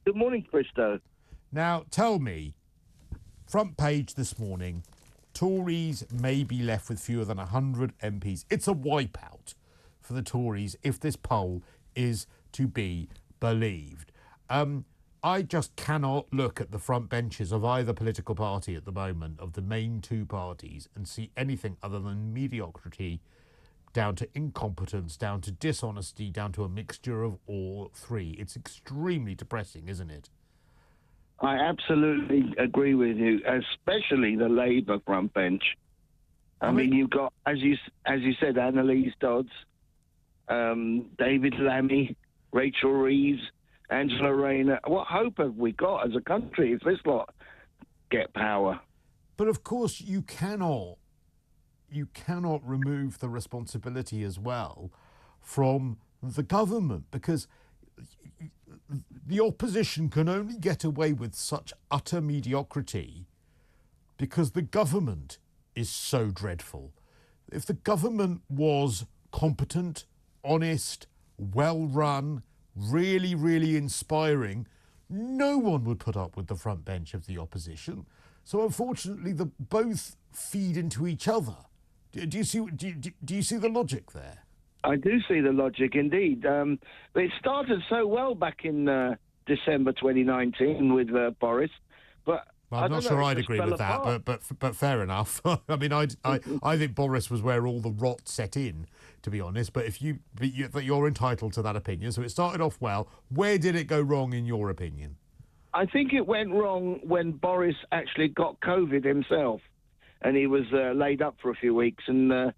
Good morning, Christo. Now, tell me, front page this morning, Tories may be left with fewer than 100 MPs. It's a wipeout for the Tories if this poll is to be believed. I just cannot look at the front benches of either political party at the moment, of the main two parties, and see anything other than mediocrity, down to incompetence, down to dishonesty, down to a mixture of all three. It's extremely depressing, isn't it? I absolutely agree with you, especially the Labour front bench. I mean, you've got, as you said, Annalise Dodds, David Lammy, Rachel Reeves, Angela Rayner. What hope have we got as a country if this lot get power? But of course, you cannot remove the responsibility as well from the government, because the opposition can only get away with such utter mediocrity because the government is so dreadful. If the government was competent, honest, well run, really, really inspiring, no one would put up with the front bench of the opposition. So unfortunately, both feed into each other. Do you see the logic there? I do see the logic indeed. It started so well back in December 2019 with Boris, but I'm not sure I'd agree with that, but fair enough. I mean, I think Boris was where all the rot set in, to be honest. But you're entitled to that opinion. So it started off well. Where did it go wrong, in your opinion? I think it went wrong when Boris actually got COVID himself, and he was laid up for a few weeks, and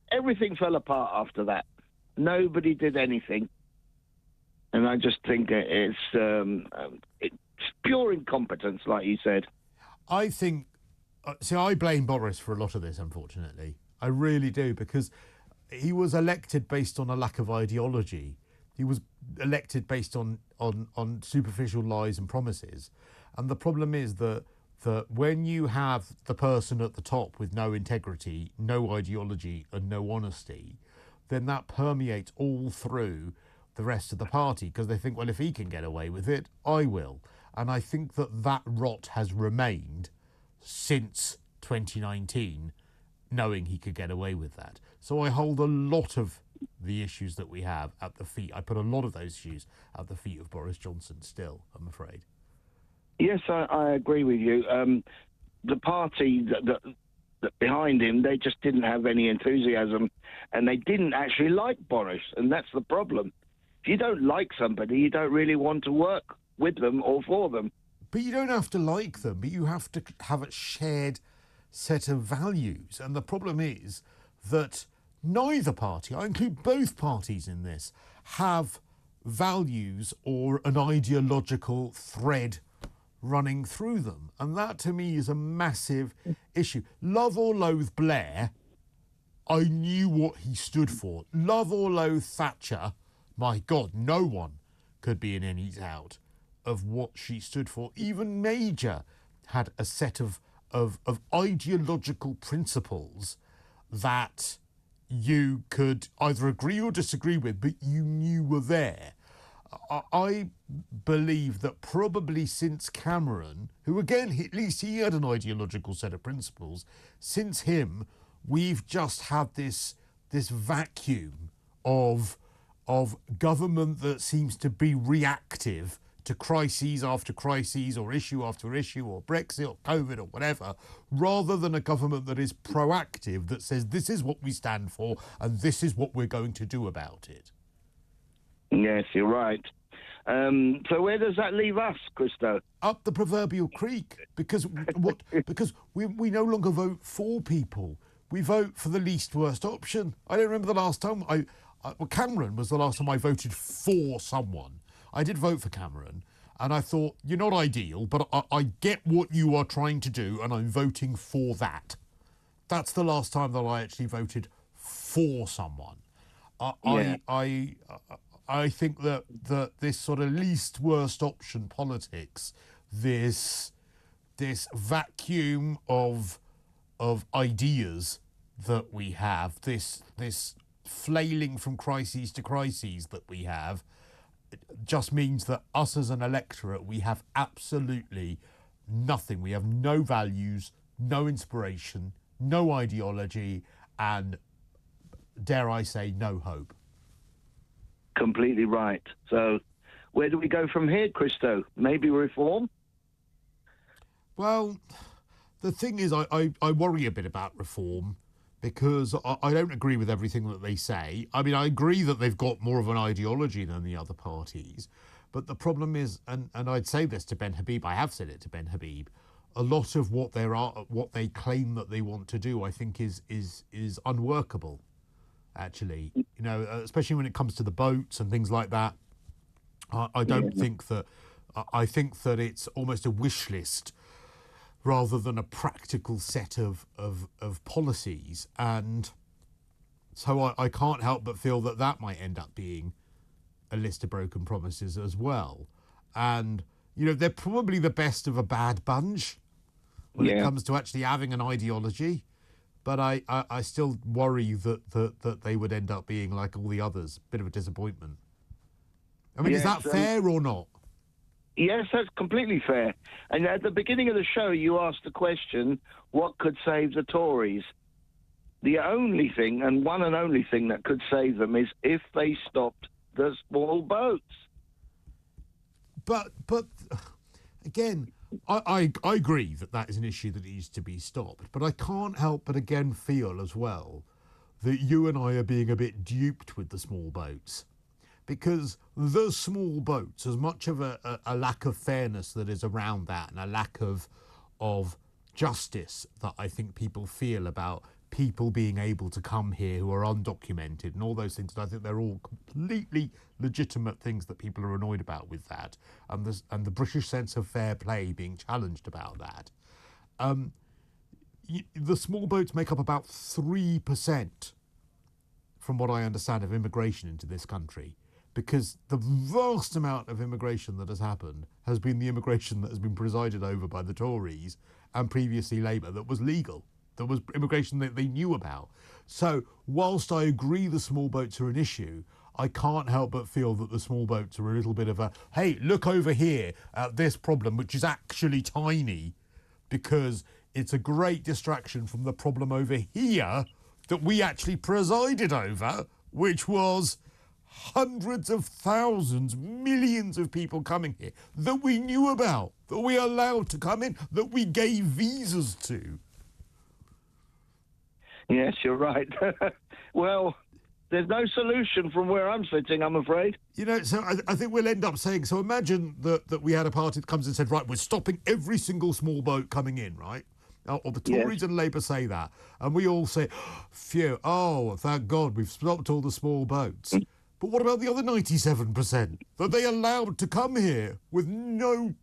everything fell apart after that. Nobody did anything, and I just think it's pure incompetence, like you said. I think. I blame Boris for a lot of this. Unfortunately, I really do, because he was elected based on a lack of ideology. He was elected based on superficial lies and promises, and the problem is that when you have the person at the top with no integrity, no ideology and no honesty, then that permeates all through the rest of the party, because they think, well, if he can get away with it, I will. And I think that rot has remained since 2019, knowing he could get away with that. So I hold a lot of the issues that we have at the feet. I put a lot of those issues at the feet of Boris Johnson still, I'm afraid. Yes, I agree with you. The party that behind him, they just didn't have any enthusiasm, and they didn't actually like Boris, and that's the problem. If you don't like somebody, you don't really want to work with them or for them. But you don't have to like them, but you have to have a shared set of values. And the problem is that neither party, I include both parties in this, have values or an ideological thread running through them. And that, to me, is a massive issue. Love or loathe Blair, I knew what he stood for. Love or loathe Thatcher, my God, no one could be in any doubt of what she stood for. Even Major had a set of ideological principles that you could either agree or disagree with, but you knew were there. I believe that probably since Cameron, who again, at least he had an ideological set of principles, since him, we've just had this vacuum of government that seems to be reactive to crises after crises, or issue after issue, or Brexit or COVID or whatever, rather than a government that is proactive, that says this is what we stand for and this is what we're going to do about it. Yes, you're right. So where does that leave us, Christo? Up the proverbial creek, because we no longer vote for people. We vote for the least worst option. I don't remember the last time Cameron was the last time I voted for someone. I did vote for Cameron, and I thought, you're not ideal, but I get what you are trying to do, and I'm voting for that. That's the last time that I actually voted for someone. I think that this sort of least worst option politics, this vacuum of ideas that we have, this flailing from crises to crises that we have, just means that us as an electorate, we have absolutely nothing. We have no values, no inspiration, no ideology, and, dare I say, no hope. Completely right. So where do we go from here, Christo? Maybe reform? Well, the thing is, I worry a bit about reform because I don't agree with everything that they say. I mean, I agree that they've got more of an ideology than the other parties. But the problem is, and I'd say this to Ben Habib, I have said it to Ben Habib, a lot of what they claim that they want to do, I think is unworkable, actually. You know, especially when it comes to the boats and things like that. I don't think that, I think that it's almost a wish list rather than a practical set of policies. And so I can't help but feel that that might end up being a list of broken promises as well. And, you know, they're probably the best of a bad bunch when it comes to actually having an ideology. But I still worry that they would end up being like all the others, bit of a disappointment. I mean, is that fair or not? Yes, that's completely fair. And at the beginning of the show, you asked the question, what could save the Tories? The only thing, and one and only thing that could save them is if they stopped the small boats. But again, I agree that is an issue that needs to be stopped. But I can't help but again feel as well that you and I are being a bit duped with the small boats. Because the small boats, as much of a lack of fairness that is around that and a lack of justice that I think people feel about people being able to come here who are undocumented and all those things, and I think they're all completely legitimate things that people are annoyed about with that, and the British sense of fair play being challenged about that. The small boats make up about 3%, from what I understand, of immigration into this country. Because the vast amount of immigration that has happened has been the immigration that has been presided over by the Tories and previously Labour that was legal. There was immigration that they knew about. So whilst I agree the small boats are an issue, I can't help but feel that the small boats are a little bit of a, hey, look over here at this problem, which is actually tiny, because it's a great distraction from the problem over here that we actually presided over, which was hundreds of thousands, millions of people coming here that we knew about, that we allowed to come in, that we gave visas to. Yes, you're right. Well, there's no solution from where I'm sitting, I'm afraid. You know, so I think we'll end up saying, so imagine that we had a party that comes and said, right, we're stopping every single small boat coming in, right? Or the Tories and Labour say that. And we all say, phew, oh, thank God, we've stopped all the small boats. But what about the other 97% that they allowed to come here with no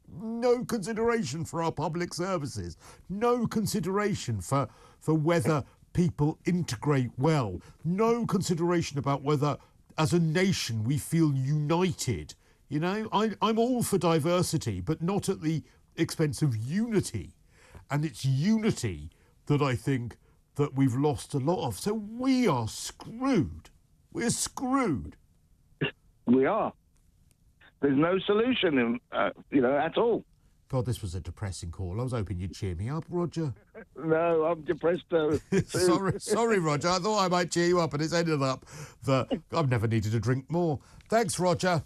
consideration for our public services, no consideration for whether people integrate well, no consideration about whether, as a nation, we feel united. You know, I'm all for diversity, but not at the expense of unity. And it's unity that I think that we've lost a lot of. So we are screwed. We're screwed. We are. There's no solution, at all. God, this was a depressing call. I was hoping you'd cheer me up, Roger. No, I'm depressed. Sorry, Roger. I thought I might cheer you up, and it's ended up that I've never needed to drink more. Thanks, Roger.